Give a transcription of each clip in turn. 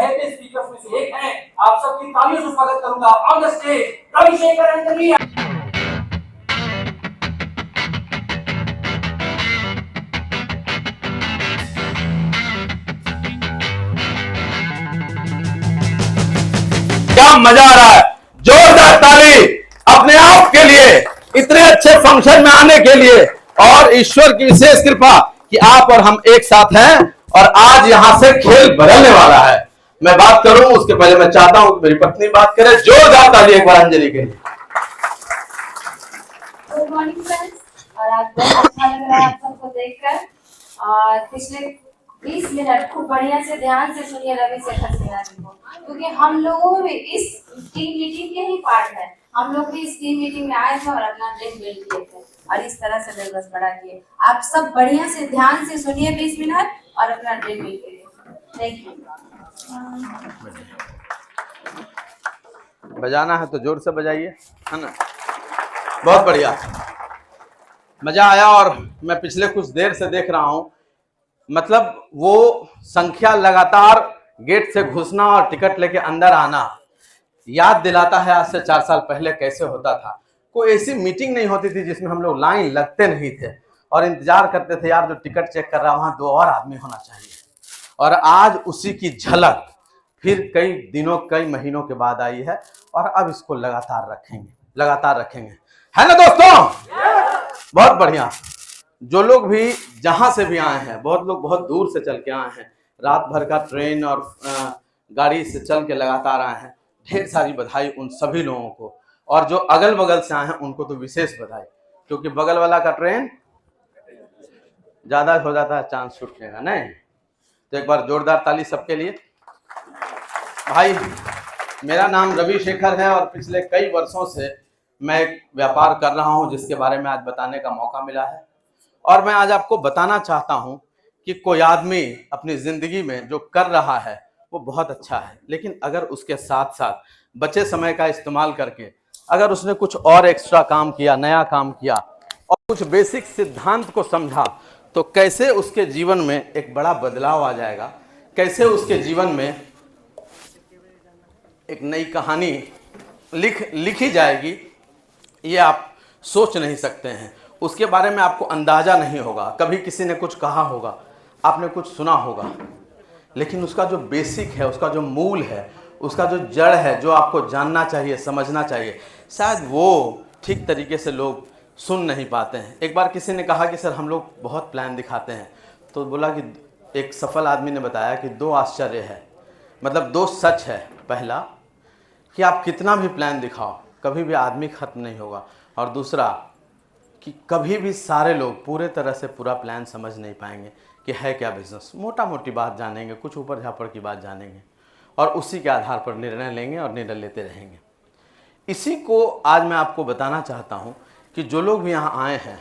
पहले स्पीकर्स में से एक हैं। आप सबकी तालियों से स्वागत करूंगा on the stage Ravishekhar Anjali. क्या मजा आ रहा है, जोरदार ताली अपने आप के लिए, इतने अच्छे फंक्शन में आने के लिए, और ईश्वर की विशेष कृपा कि आप और हम एक साथ हैं और आज यहां से खेल बदलने वाला है। मैं बात करूं उसके पहले मैं चाहता हूं कि मेरी पत्नी बात करे। जोरदार ताली एक बार अंजलि के लिए। गुड मॉर्निंग फ्रेंड्स, और आज बहुत अच्छा लग रहा है आप सबको देखकर। और पिछले 20 मिनट खूब बढ़िया से ध्यान से सुनिए रविशेखर सिन्हा जी को, क्योंकि हम लोग भी इस टीम मीटिंग के ही पार्ट है। हम लोग भी इस टीम मीटिंग में आए थे और अपना ड्रीम बिल्ड किए थे और इस तरह से बिजनेस बड़ा किए। आप सब बढ़िया से ध्यान से सुनिए 20 मिनट और अपना ड्रीम बिल्ड करिए। Thank you. बजाना है तो जोर से बजाइए, है ना। बहुत बढ़िया, मजा आया। और मैं पिछले कुछ देर से देख रहा हूं, मतलब वो संख्या लगातार गेट से घुसना और टिकट लेके अंदर आना याद दिलाता है आज से 4 साल पहले कैसे होता था। कोई ऐसी मीटिंग नहीं होती थी जिसमें हम लोग लाइन लगते नहीं थे और इंतजार करते थे यार जो टिकट चेक कर रहा है वहां 2 और आदमी होना चाहिए। और आज उसी की झलक फिर कई दिनों कई महीनों के बाद आई है और अब इसको लगातार रखेंगे, है ना दोस्तों। बहुत बढ़िया। जो लोग भी जहां से भी आए हैं, बहुत लोग बहुत दूर से चल के आए हैं, रात भर का ट्रेन और गाड़ी से चल के लगातार आए हैं, ढेर सारी बधाई उन सभी लोगों को। और जो अगल बगल से आए हैं उनको तो विशेष बधाई, क्योंकि बगल वाला का ट्रेन ज्यादा हो जाता है, चांस छूटने का नहीं। तो एक बार जोरदार ताली सबके लिए। भाई, मेरा नाम रविशेखर है और पिछले कई वर्षों से मैं एक व्यापार कर रहा हूं जिसके बारे में आज बताने का मौका मिला है। और मैं आज आपको बताना चाहता हूं कि कोई आदमी अपनी जिंदगी में जो कर रहा है वो बहुत अच्छा है, लेकिन अगर उसके साथ साथ बचे समय का इस्तेमाल करके अगर उसने कुछ और एक्स्ट्रा काम किया, नया काम किया और कुछ बेसिक सिद्धांत को समझा, तो कैसे उसके जीवन में एक बड़ा बदलाव आ जाएगा, कैसे उसके जीवन में एक नई कहानी लिखी जाएगी, ये आप सोच नहीं सकते हैं। उसके बारे में आपको अंदाजा नहीं होगा। कभी किसी ने कुछ कहा होगा, आपने कुछ सुना होगा, लेकिन उसका जो बेसिक है, उसका जो मूल है, उसका जो जड़ है, जो आपको जानना चाहिए, समझना चाहिए, शायद वो ठीक तरीके से लोग सुन नहीं पाते हैं। एक बार किसी ने कहा कि सर हम लोग बहुत प्लान दिखाते हैं, तो बोला कि एक सफल आदमी ने बताया कि 2 आश्चर्य है, मतलब 2 सच है। पहला कि आप कितना भी प्लान दिखाओ कभी भी आदमी खत्म नहीं होगा, और दूसरा कि कभी भी सारे लोग पूरे तरह से पूरा प्लान समझ नहीं पाएंगे कि है क्या बिजनेस। मोटा मोटी बात जानेंगे, कुछ ऊपर झापड़ की बात जानेंगे और उसी के आधार पर निर्णय लेंगे और निर्णय लेते रहेंगे। इसी को आज मैं आपको बताना चाहता हूं कि जो लोग भी यहाँ आए हैं,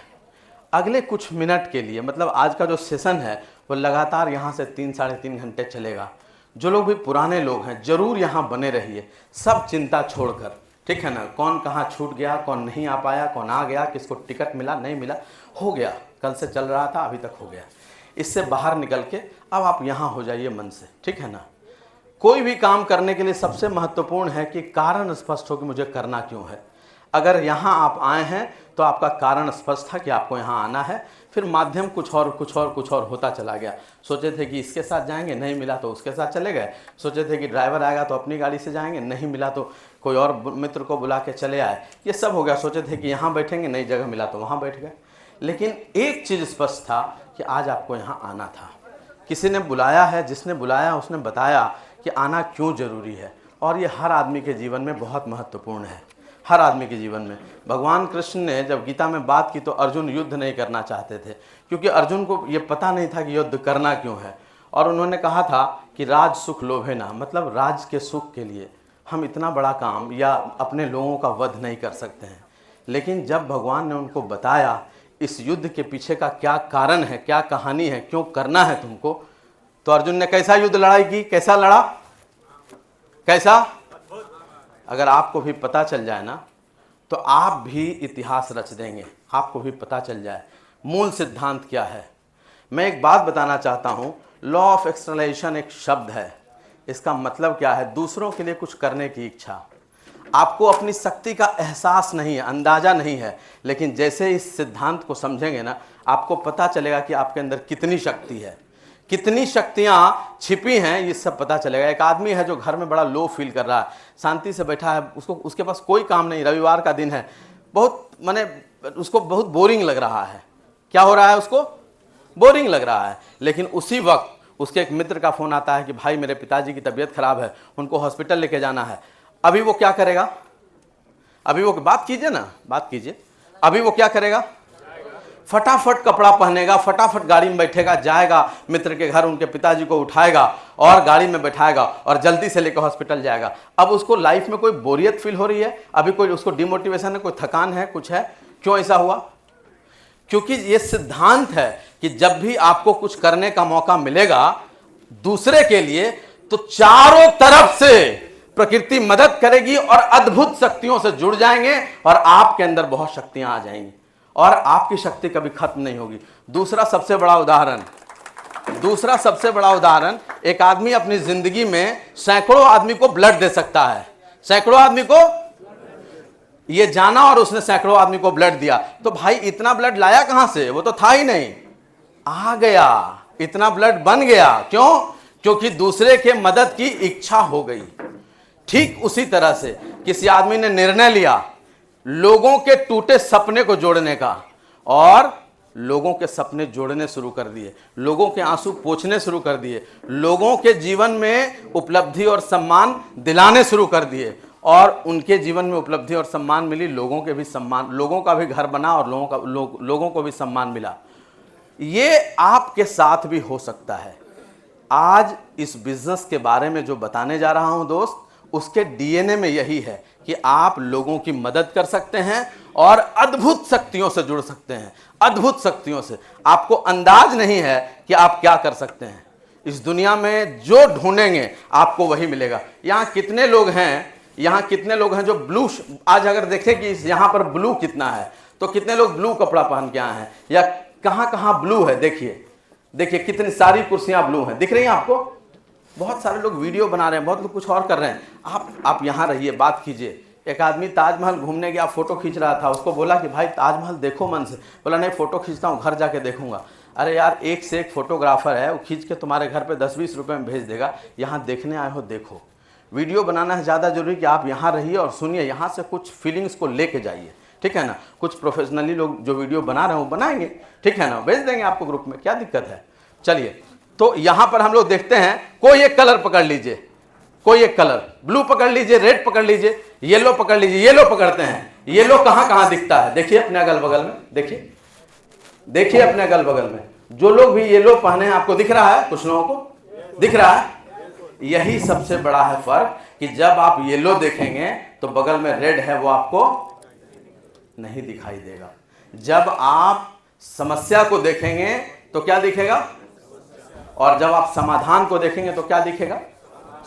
अगले कुछ मिनट के लिए, मतलब आज का जो सेशन है वो लगातार यहाँ से 3 साढ़े 3 घंटे चलेगा। जो लोग भी पुराने लोग हैं जरूर यहाँ बने रहिए, सब चिंता छोड़कर, ठीक है ना। कौन कहाँ छूट गया, कौन नहीं आ पाया, कौन आ गया, किसको टिकट मिला नहीं मिला, हो गया, कल से चल रहा था अभी तक हो गया। इससे बाहर निकल के अब आप यहाँ हो जाइए मन से, ठीक है ना। कोई भी काम करने के लिए सबसे महत्वपूर्ण है कि कारण स्पष्ट हो कि मुझे करना क्यों है। अगर यहाँ आप आए हैं तो आपका कारण स्पष्ट था कि आपको यहाँ आना है, फिर माध्यम कुछ और होता चला गया। सोचे थे कि इसके साथ जाएंगे, नहीं मिला तो उसके साथ चले गए। सोचे थे कि ड्राइवर आएगा तो अपनी गाड़ी से जाएंगे, नहीं मिला तो कोई और मित्र को बुला के चले आए, ये सब हो गया। सोचे थे कि यहाँ बैठेंगे, नई जगह मिला तो वहाँ बैठ गए। लेकिन एक चीज़ स्पष्ट था कि आज आपको यहाँ आना था। किसी ने बुलाया है, जिसने बुलाया उसने बताया कि आना क्यों ज़रूरी है, और ये हर आदमी के जीवन में बहुत महत्वपूर्ण है। हर आदमी के जीवन में भगवान कृष्ण ने जब गीता में बात की तो अर्जुन युद्ध नहीं करना चाहते थे, क्योंकि अर्जुन को ये पता नहीं था कि युद्ध करना क्यों है। और उन्होंने कहा था कि राज सुख लोभे ना, मतलब राज के सुख के लिए हम इतना बड़ा काम या अपने लोगों का वध नहीं कर सकते हैं। लेकिन जब भगवान ने उनको बताया इस युद्ध के पीछे का क्या कारण है, क्या कहानी है, क्यों करना है तुमको, तो अर्जुन ने कैसा युद्ध लड़ाई की, कैसा लड़ा, कैसा। अगर आपको भी पता चल जाए ना तो आप भी इतिहास रच देंगे, आपको भी पता चल जाए मूल सिद्धांत क्या है। मैं एक बात बताना चाहता हूँ, लॉ ऑफ एक्सटर्नलाइजेशन एक शब्द है इसका मतलब क्या है? दूसरों के लिए कुछ करने की इच्छा। आपको अपनी शक्ति का एहसास नहीं है, अंदाज़ा नहीं है, लेकिन जैसे इस सिद्धांत को समझेंगे ना, आपको पता चलेगा कि आपके अंदर कितनी शक्ति है, कितनी शक्तियाँ छिपी हैं, ये सब पता चलेगा। एक आदमी है जो घर में बड़ा लो फील कर रहा है, शांति से बैठा है, उसके पास कोई काम नहीं, रविवार का दिन है, बहुत माने उसको बहुत बोरिंग लग रहा है। क्या हो रहा है? उसको बोरिंग लग रहा है। लेकिन उसी वक्त उसके एक मित्र का फ़ोन आता है कि भाई मेरे पिताजी की तबीयत खराब है, उनको हॉस्पिटल लेके जाना है। अभी वो क्या करेगा? अभी वो बात कीजिए ना, बात कीजिए। अभी वो क्या करेगा? फटाफट कपड़ा पहनेगा, फटाफट गाड़ी में बैठेगा, जाएगा मित्र के घर, उनके पिताजी को उठाएगा और गाड़ी में बैठाएगा और जल्दी से लेकर हॉस्पिटल जाएगा। अब उसको लाइफ में कोई बोरियत फील हो रही है? अभी कोई उसको डिमोटिवेशन है, कोई थकान है, कुछ है? क्यों ऐसा हुआ? क्योंकि ये सिद्धांत है कि जब भी आपको कुछ करने का मौका मिलेगा दूसरे के लिए, तो चारों तरफ से प्रकृति मदद करेगी और अद्भुत शक्तियों से जुड़ जाएंगे और आपके अंदर बहुत शक्तियां आ जाएंगी और आपकी शक्ति कभी खत्म नहीं होगी। दूसरा सबसे बड़ा उदाहरण, एक आदमी अपनी जिंदगी में सैकड़ों आदमी को ब्लड दे सकता है। सैकड़ों आदमी को ये जाना और उसने सैकड़ों आदमी को ब्लड दिया। तो भाई इतना ब्लड लाया कहां से? वो तो था ही नहीं, आ गया, इतना ब्लड बन गया। क्यों? क्योंकि दूसरे के मदद की इच्छा हो गई। ठीक उसी तरह से किसी आदमी ने निर्णय लिया लोगों के टूटे सपने को जोड़ने का और लोगों के सपने जोड़ने शुरू कर दिए, लोगों के आंसू पोंछने शुरू कर दिए, लोगों के जीवन में उपलब्धि और सम्मान दिलाने शुरू कर दिए और उनके जीवन में उपलब्धि और सम्मान मिली, लोगों के भी सम्मान, लोगों का भी घर बना और लोगों को भी सम्मान मिला। ये आपके साथ भी हो सकता है। आज इस बिजनेस के बारे में जो बताने जा रहा हूं दोस्त, उसके डीएनए में यही है कि आप लोगों की मदद कर सकते हैं और अद्भुत शक्तियों से जुड़ सकते हैं। अद्भुत शक्तियों से आपको अंदाज नहीं है कि आप क्या कर सकते हैं। इस दुनिया में जो ढूंढेंगे आपको वही मिलेगा। यहाँ कितने लोग हैं जो ब्लू, आज अगर देखें कि यहाँ पर ब्लू कितना है, तो कितने लोग ब्लू कपड़ा पहन के आए हैं, या कहाँ कहाँ ब्लू है? देखिए कितनी सारी कुर्सियां ब्लू हैं, दिख रही हैं आपको? बहुत सारे लोग वीडियो बना रहे हैं, बहुत लोग कुछ और कर रहे हैं। आप यहाँ रहिए, बात कीजिए। एक आदमी ताजमहल घूमने गया, फोटो खींच रहा था, उसको बोला कि भाई ताजमहल देखो मन से। बोला नहीं, फोटो खींचता हूँ, घर जाके देखूंगा। अरे यार, एक से एक फोटोग्राफर है, वो खींच के तुम्हारे घर पे 10-20 रुपए में भेज देगा। यहाँ देखने आए हो, देखो। वीडियो बनाना है ज़्यादा जरूरी कि आप यहाँ रहिए और सुनिए, यहाँ से कुछ फीलिंग्स को लेके जाइए, ठीक है ना। कुछ प्रोफेशनली लोग जो वीडियो बना रहे हैं वो बनाएंगे, ठीक है ना, भेज देंगे आपको ग्रुप में, क्या दिक्कत है। चलिए, तो यहाँ पर हम लोग देखते हैं, कोई एक कलर पकड़ लीजिए, कोई एक कलर, ब्लू पकड़ लीजिए, रेड पकड़ लीजिए, येलो पकड़ लीजिए। येलो पकड़ते हैं। येलो कहाँ कहाँ दिखता है? देखिए अपने अगल बगल में, देखिए अपने अगल बगल में जो लोग भी येलो पहने हैं, आपको दिख रहा है? कुछ लोगों को दिख रहा है। यही सबसे बड़ा है फर्क कि जब आप येलो देखेंगे तो बगल में रेड है, वो आपको नहीं दिखाई देगा। जब आप समस्या को देखेंगे तो क्या दिखेगा, और जब आप समाधान को देखेंगे तो क्या दिखेगा?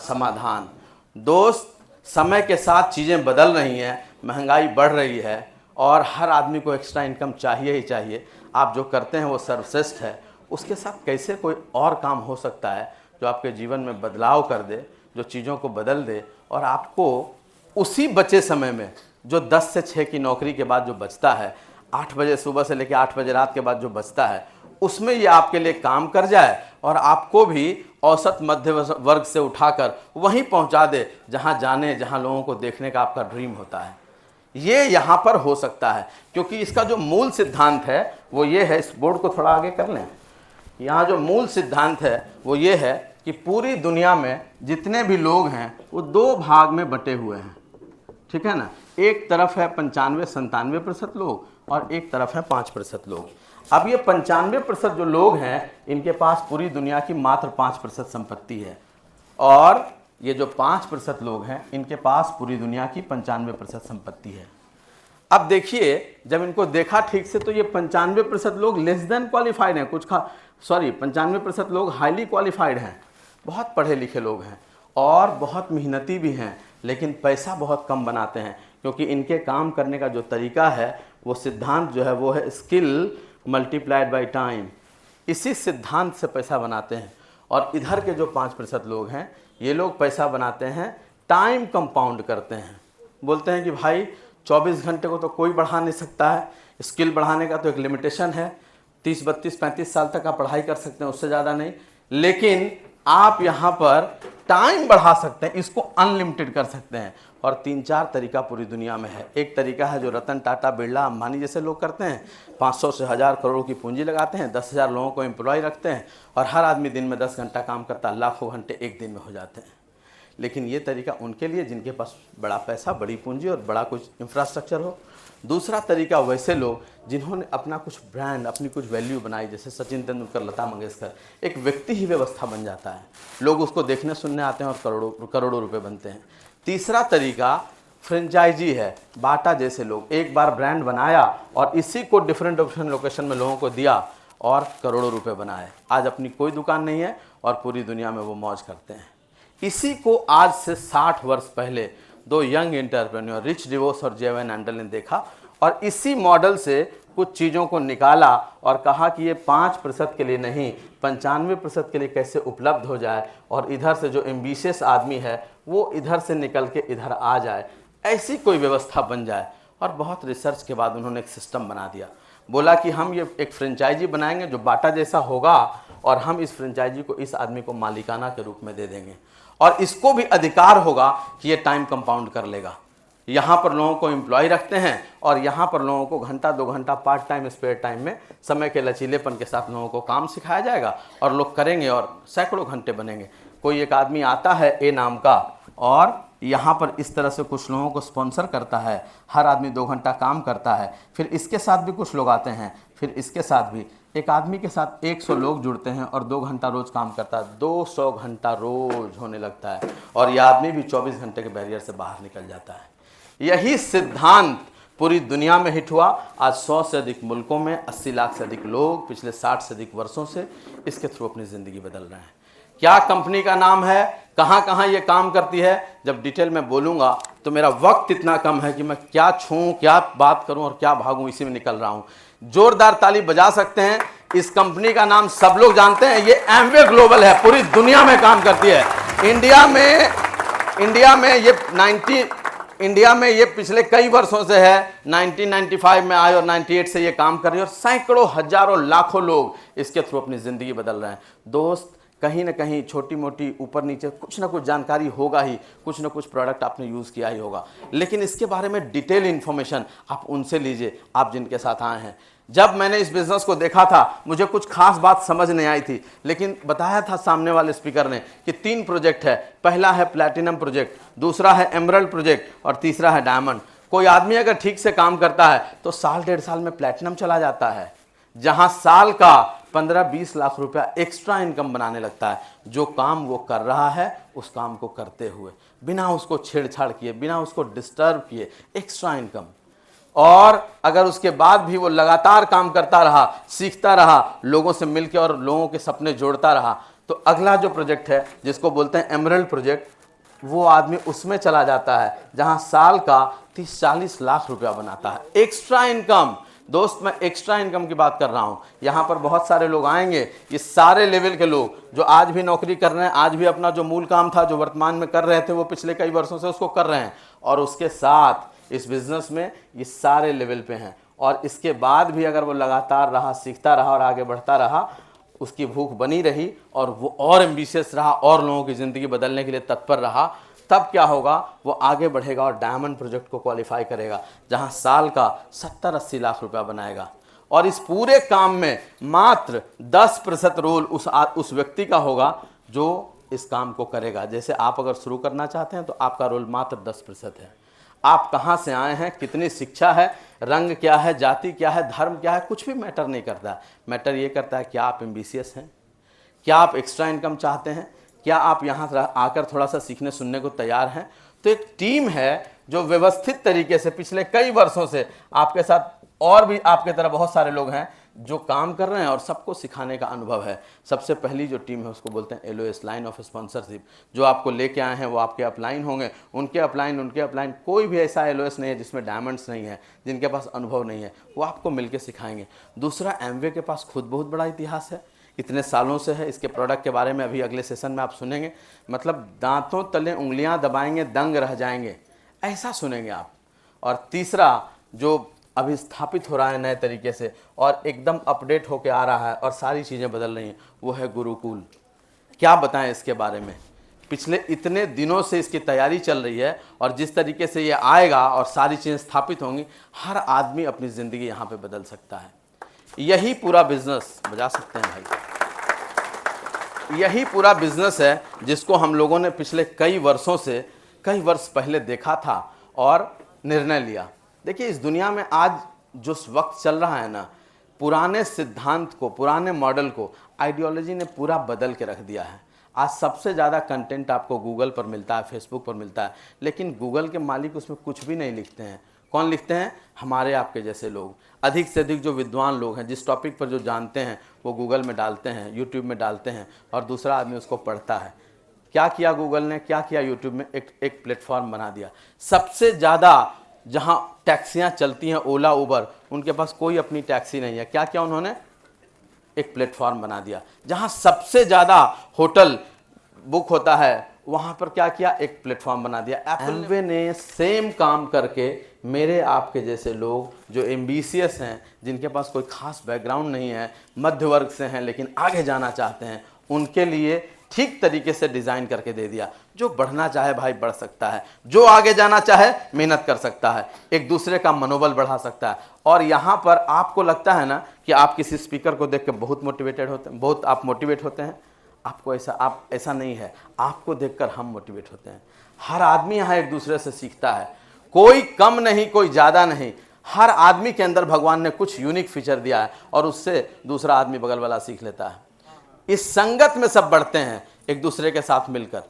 समाधान। दोस्त, समय के साथ चीज़ें बदल रही हैं, महंगाई बढ़ रही है और हर आदमी को एक्स्ट्रा इनकम चाहिए ही चाहिए। आप जो करते हैं वो सर्वश्रेष्ठ है। उसके साथ कैसे कोई और काम हो सकता है जो आपके जीवन में बदलाव कर दे, जो चीज़ों को बदल दे और आपको उसी बचे समय में, जो 10 से 6 की नौकरी के बाद जो बचता है, 8 बजे सुबह से लेकर 8 बजे रात के बाद जो बचता है, उसमें ये आपके लिए काम कर जाए और आपको भी औसत मध्य वर्ग से उठाकर वहीं पहुंचा दे जहां लोगों को देखने का आपका ड्रीम होता है। ये यहाँ पर हो सकता है, क्योंकि इसका जो मूल सिद्धांत है वो ये है। इस बोर्ड को थोड़ा आगे कर लें। यहाँ जो मूल सिद्धांत है वो ये है कि पूरी दुनिया में जितने भी लोग हैं वो 2 भाग में बटे हुए हैं, ठीक है ना। एक तरफ है 95-97% लोग और एक तरफ है 5% लोग। अब ये 95% जो लोग हैं, इनके पास पूरी दुनिया की मात्र 5% संपत्ति है, और ये जो 5% लोग हैं, इनके पास पूरी दुनिया की 95% संपत्ति है। अब देखिए, जब इनको देखा ठीक से, तो ये 95% लोग लेस देन क्वालिफाइड हैं, 95% लोग हाईली क्वालिफाइड हैं, बहुत पढ़े लिखे लोग हैं और बहुत मेहनती भी हैं, लेकिन पैसा बहुत कम बनाते हैं, क्योंकि इनके काम करने का जो तरीका है, वो सिद्धांत जो है वो है स्किल मल्टीप्लाइड बाय टाइम। इसी सिद्धांत से पैसा बनाते हैं। और इधर के जो 5% लोग हैं, ये लोग पैसा बनाते हैं, टाइम कंपाउंड करते हैं। बोलते हैं कि भाई 24 घंटे को तो कोई बढ़ा नहीं सकता है, स्किल बढ़ाने का तो एक लिमिटेशन है, 30, 32, 35 साल तक आप पढ़ाई कर सकते हैं, उससे ज़्यादा नहीं। लेकिन आप यहाँ पर टाइम बढ़ा सकते हैं, इसको अनलिमिटेड कर सकते हैं। और 3-4 तरीका पूरी दुनिया में है। एक तरीका है जो रतन टाटा, बिरला, अंबानी जैसे लोग करते हैं, 500 से 1000 करोड़ की पूंजी लगाते हैं, 10,000 लोगों को एम्प्लॉय रखते हैं और हर आदमी दिन में 10 घंटा काम करता है, लाखों घंटे एक दिन में हो जाते हैं। लेकिन ये तरीका उनके लिए जिनके पास बड़ा पैसा, बड़ी पूंजी और बड़ा कुछ इंफ्रास्ट्रक्चर हो। दूसरा तरीका वैसे लोग जिन्होंने अपना कुछ ब्रांड, अपनी कुछ वैल्यू बनाई, जैसे सचिन तेंदुलकर, लता मंगेशकर, एक व्यक्ति ही व्यवस्था बन जाता है, लोग उसको देखने सुनने आते हैं और करोड़ों करोड़ों रुपए बनते हैं। तीसरा तरीका फ्रेंचाइजी है। बाटा जैसे लोग एक बार ब्रांड बनाया और इसी को डिफरेंट लोकेशन में लोगों को दिया और करोड़ों रुपए बनाए। आज अपनी कोई दुकान नहीं है और पूरी दुनिया में वो मौज करते हैं। इसी को आज से 60 वर्ष पहले 2 यंग एंटरप्रेन्योर, रिच डिवोस और जेवन एंडल ने देखा और इसी मॉडल से कुछ चीज़ों को निकाला और कहा कि ये 5% के लिए नहीं, 95% के लिए कैसे उपलब्ध हो जाए और इधर से जो एम्बिशियस आदमी है वो इधर से निकल के इधर आ जाए, ऐसी कोई व्यवस्था बन जाए। और बहुत रिसर्च के बाद उन्होंने एक सिस्टम बना दिया। बोला कि हम ये एक फ्रेंचाइजी बनाएंगे जो बाटा जैसा होगा और हम इस फ्रेंचाइजी को इस आदमी को मालिकाना के रूप में दे देंगे और इसको भी अधिकार होगा कि ये टाइम कंपाउंड कर लेगा। यहाँ पर लोगों को एम्प्लॉय रखते हैं और यहाँ पर लोगों को घंटा 2 घंटा पार्ट टाइम, स्पेयर टाइम में समय के लचीलेपन के साथ लोगों को काम सिखाया जाएगा और लोग करेंगे और सैकड़ों घंटे बनेंगे। कोई एक आदमी आता है ए नाम का और यहाँ पर इस तरह से कुछ लोगों को स्पॉन्सर करता है, हर आदमी 2 घंटा काम करता है, फिर इसके साथ भी कुछ लोग आते हैं, फिर इसके साथ भी एक आदमी के साथ 100 लोग जुड़ते हैं और 2 घंटा रोज काम करता है। 200 घंटा रोज होने लगता है और यह आदमी भी 24 घंटे के बैरियर से बाहर निकल जाता है। यही सिद्धांत पूरी दुनिया में हिट हुआ। आज 100 से अधिक मुल्कों में 80 लाख से अधिक लोग पिछले 60 से अधिक वर्षों से इसके थ्रू अपनी ज़िंदगी बदल रहे हैं। क्या कंपनी का नाम है, कहाँ कहाँ ये काम करती है, जब डिटेल में बोलूँगा तो मेरा वक्त इतना कम है कि मैं क्या छूँ, क्या बात करूँ और क्या भागूँ, इसी में निकल रहा हूँ। जोरदार ताली बजा सकते हैं। इस कंपनी का नाम सब लोग जानते हैं, ये एमवे ग्लोबल है, पूरी दुनिया में काम करती है। इंडिया में ये पिछले कई वर्षों से है, 1995 में आए और 98 से ये काम कर रही है और सैकड़ों, हजारों, लाखों लोग इसके थ्रू अपनी ज़िंदगी बदल रहे हैं। दोस्त, कहीं ना कहीं छोटी मोटी ऊपर नीचे कुछ ना कुछ जानकारी होगा ही, कुछ ना कुछ प्रोडक्ट आपने यूज़ किया ही होगा, लेकिन इसके बारे में डिटेल इन्फॉर्मेशन आप उनसे लीजिए, आप जिनके साथ आए हैं। जब मैंने इस बिज़नेस को देखा था मुझे कुछ खास बात समझ नहीं आई थी, लेकिन बताया था सामने वाले स्पीकर ने कि 3 प्रोजेक्ट है। पहला है प्लैटिनम प्रोजेक्ट, दूसरा है एमरल्ड प्रोजेक्ट और तीसरा है डायमंड। कोई आदमी अगर ठीक से काम करता है तो साल 1.5 साल में प्लैटिनम चला जाता है, जहां साल का 15-20 लाख रुपया एक्स्ट्रा इनकम बनाने लगता है। जो काम वो कर रहा है उस काम को करते हुए, बिना उसको छेड़छाड़ किए, बिना उसको डिस्टर्ब किए, एक्स्ट्रा इनकम। और अगर उसके बाद भी वो लगातार काम करता रहा, सीखता रहा, लोगों से मिलकर और लोगों के सपने जोड़ता रहा, तो अगला जो प्रोजेक्ट है जिसको बोलते हैं एमरल्ड प्रोजेक्ट, वो आदमी उसमें चला जाता है जहां साल का 30-40 लाख रुपया बनाता है एक्स्ट्रा इनकम। दोस्त, मैं एक्स्ट्रा इनकम की बात कर रहा हूँ। यहाँ पर बहुत सारे लोग आएंगे, ये सारे लेवल के लोग जो आज भी नौकरी कर रहे हैं, आज भी अपना जो मूल काम था, जो वर्तमान में कर रहे थे, वो पिछले कई वर्षों से उसको कर रहे हैं और उसके साथ इस बिज़नेस में ये सारे लेवल पे हैं। और इसके बाद भी अगर वो लगातार रहा, सीखता रहा और आगे बढ़ता रहा, उसकी भूख बनी रही और वो और एम्बिशियस रहा और लोगों की ज़िंदगी बदलने के लिए तत्पर रहा, तब क्या होगा, वो आगे बढ़ेगा और डायमंड प्रोजेक्ट को क्वालिफाई करेगा, जहां साल का 70-80 लाख रुपया बनाएगा। और इस पूरे काम में मात्र 10% रोल उस व्यक्ति का होगा जो इस काम को करेगा। जैसे आप अगर शुरू करना चाहते हैं तो आपका रोल मात्र 10% है। आप कहाँ से आए हैं, कितनी शिक्षा है, रंग क्या है, जाति क्या है, धर्म क्या है, कुछ भी मैटर नहीं करता। मैटर ये करता है क्या आप एम्बिशियस हैं, क्या आप एक्स्ट्रा इनकम चाहते हैं, क्या आप यहाँ आकर थोड़ा सा सीखने सुनने को तैयार हैं। तो एक टीम है जो व्यवस्थित तरीके से पिछले कई वर्षों से आपके साथ, और भी आपके तरह बहुत सारे लोग हैं जो काम कर रहे हैं और सबको सिखाने का अनुभव है। सबसे पहली जो टीम है उसको बोलते हैं LOS, लाइन ऑफ स्पॉन्सरशिप। जो आपको लेके आए हैं वो आपके अपलाइन होंगे, उनके अपलाइन। कोई भी ऐसा LOS नहीं है जिसमें डायमंड्स नहीं है, जिनके पास अनुभव नहीं है, वो आपको मिलके सिखाएंगे। दूसरा, एमवे के पास खुद बहुत बड़ा इतिहास है। इतने सालों से है। इसके प्रोडक्ट के बारे में अभी अगले सेशन में आप सुनेंगे, मतलब दांतों तले उंगलियां दबाएंगे दंग रह जाएंगे, ऐसा सुनेंगे आप। और तीसरा जो अभी स्थापित हो रहा है नए तरीके से और एकदम अपडेट होके आ रहा है और सारी चीज़ें बदल रही हैं, वो है गुरुकुल। क्या बताएं इसके बारे में, पिछले इतने दिनों से इसकी तैयारी चल रही है और जिस तरीके से ये आएगा और सारी चीज़ें स्थापित होंगी, हर आदमी अपनी ज़िंदगी यहाँ पे बदल सकता है। यही पूरा बिजनेस, बजा सकते हैं भाई, यही पूरा बिजनेस है जिसको हम लोगों ने पिछले कई वर्ष पहले देखा था और निर्णय लिया। देखिए इस दुनिया में आज जो वक्त चल रहा है ना, पुराने सिद्धांत को, पुराने मॉडल को आइडियोलॉजी ने पूरा बदल के रख दिया है। आज सबसे ज़्यादा कंटेंट आपको गूगल पर मिलता है, फेसबुक पर मिलता है, लेकिन गूगल के मालिक उसमें कुछ भी नहीं लिखते हैं। कौन लिखते हैं? हमारे आपके जैसे लोग। अधिक से अधिक जो विद्वान लोग हैं, जिस टॉपिक पर जो जानते हैं वो गूगल में डालते हैं, यूट्यूब में डालते हैं और दूसरा आदमी उसको पढ़ता है। क्या किया गूगल ने, क्या किया यूट्यूब में, एक प्लेटफॉर्म बना दिया। सबसे ज़्यादा जहाँ टैक्सियाँ चलती हैं, ओला उबर, उनके पास कोई अपनी टैक्सी नहीं है। क्या किया उन्होंने? एक प्लेटफॉर्म बना दिया। जहाँ सबसे ज़्यादा होटल बुक होता है, वहाँ पर क्या किया? एक प्लेटफॉर्म बना दिया। एप्पल ने सेम काम करके मेरे आपके जैसे लोग जो एम्बिशियस हैं, जिनके पास कोई खास बैकग्राउंड नहीं है, मध्य वर्ग से हैं लेकिन आगे जाना चाहते हैं, उनके लिए ठीक तरीके से डिज़ाइन करके दे दिया। जो बढ़ना चाहे भाई बढ़ सकता है, जो आगे जाना चाहे मेहनत कर सकता है, एक दूसरे का मनोबल बढ़ा सकता है। और यहाँ पर आपको लगता है ना कि आप किसी स्पीकर को देख के बहुत मोटिवेटेड होते हैं, बहुत आप मोटिवेट होते हैं, आपको ऐसा नहीं है। आपको देखकर हम मोटिवेट होते हैं। हर आदमी यहाँ एक दूसरे से सीखता है, कोई कम नहीं, कोई ज़्यादा नहीं। हर आदमी के अंदर भगवान ने कुछ यूनिक फीचर दिया है और उससे दूसरा आदमी बगल वाला सीख लेता है। इस संगत में सब बढ़ते हैं, एक दूसरे के साथ मिलकर।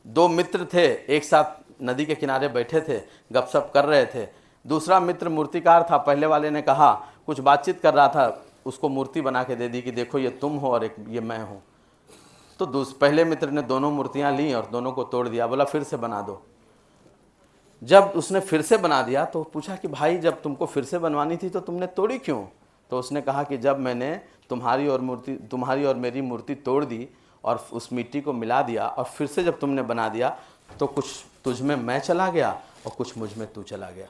दो मित्र थे, एक साथ नदी के किनारे बैठे थे, गपशप कर रहे थे। दूसरा मित्र मूर्तिकार था। पहले वाले ने कहा, कुछ बातचीत कर रहा था, उसको मूर्ति बना के दे दी कि देखो ये तुम हो और एक ये मैं हूँ। तो पहले मित्र ने दोनों मूर्तियाँ ली और दोनों को तोड़ दिया, बोला फिर से बना दो। जब उसने फिर से बना दिया तो पूछा कि भाई जब तुमको फिर से बनवानी थी तो तुमने तोड़ी क्यों? तो उसने कहा कि जब मैंने तुम्हारी और मेरी मूर्ति तोड़ दी और उस मिट्टी को मिला दिया और फिर से जब तुमने बना दिया तो कुछ तुझ में मैं चला गया और कुछ मुझ में तू चला गया।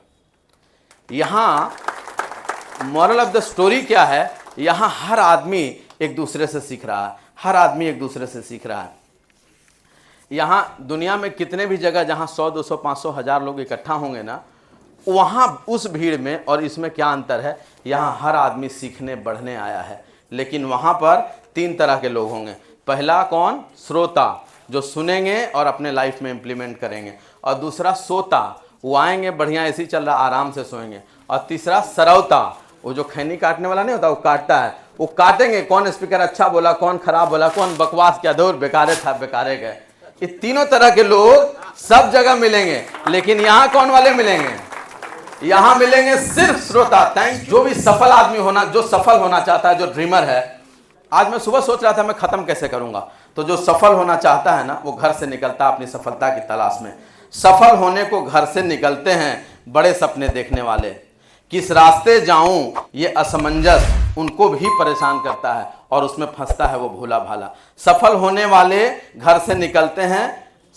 यहाँ मॉरल ऑफ द स्टोरी क्या है? यहाँ हर आदमी एक दूसरे से सीख रहा है, हर आदमी एक दूसरे से सीख रहा है। यहाँ दुनिया में कितने भी जगह जहाँ 100, 200, 500, 1000 लोग इकट्ठा होंगे ना, वहाँ उस भीड़ में और इसमें क्या अंतर है? यहाँ हर आदमी सीखने बढ़ने आया है, लेकिन वहाँ पर 3 तरह के लोग होंगे। पहला कौन? श्रोता, जो सुनेंगे और अपने लाइफ में इम्प्लीमेंट करेंगे। और दूसरा सोता, वो आएंगे, बढ़िया ऐसी चल रहा, आराम से सोएंगे। और तीसरा सरौता, वो जो खैनी काटने वाला नहीं होता, वो काटता है, वो काटेंगे कौन स्पीकर अच्छा बोला, कौन खराब बोला, कौन बकवास किया, दूर बेकारे था, बेकारे गए। ये तीनों तरह के लोग सब जगह मिलेंगे, लेकिन यहाँ कौन वाले मिलेंगे? यहाँ मिलेंगे सिर्फ श्रोता। जो भी सफल आदमी होना, जो सफल होना चाहता है, जो ड्रीमर है। आज मैं सुबह सोच रहा था मैं खत्म कैसे करूंगा, तो जो सफल होना चाहता है ना, वो घर से निकलता अपनी सफलता की तलाश में। सफल होने को घर से निकलते हैं बड़े सपने देखने वाले। किस रास्ते जाऊं ये असमंजस उनको भी परेशान करता है और उसमें फंसता है वो भोला भाला। सफल होने वाले घर से निकलते हैं,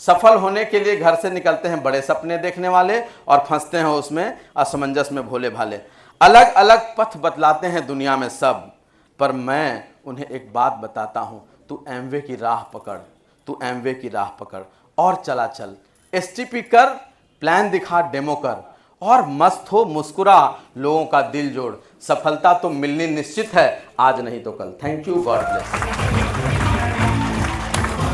सफल होने के लिए घर से निकलते हैं बड़े सपने देखने वाले और फंसते हैं उसमें असमंजस में भोले भाले। अलग अलग पथ बतलाते हैं दुनिया में सब, पर मैं उन्हें एक बात बताता हूं, तू एमवे की राह पकड़, तू एमवे की राह पकड़ और चला चल। एसटीपी कर, प्लान दिखा, डेमो कर और मस्त हो, मुस्कुरा, लोगों का दिल जोड़। सफलता तो मिलनी निश्चित है, आज नहीं तो कल। Thank you, God bless.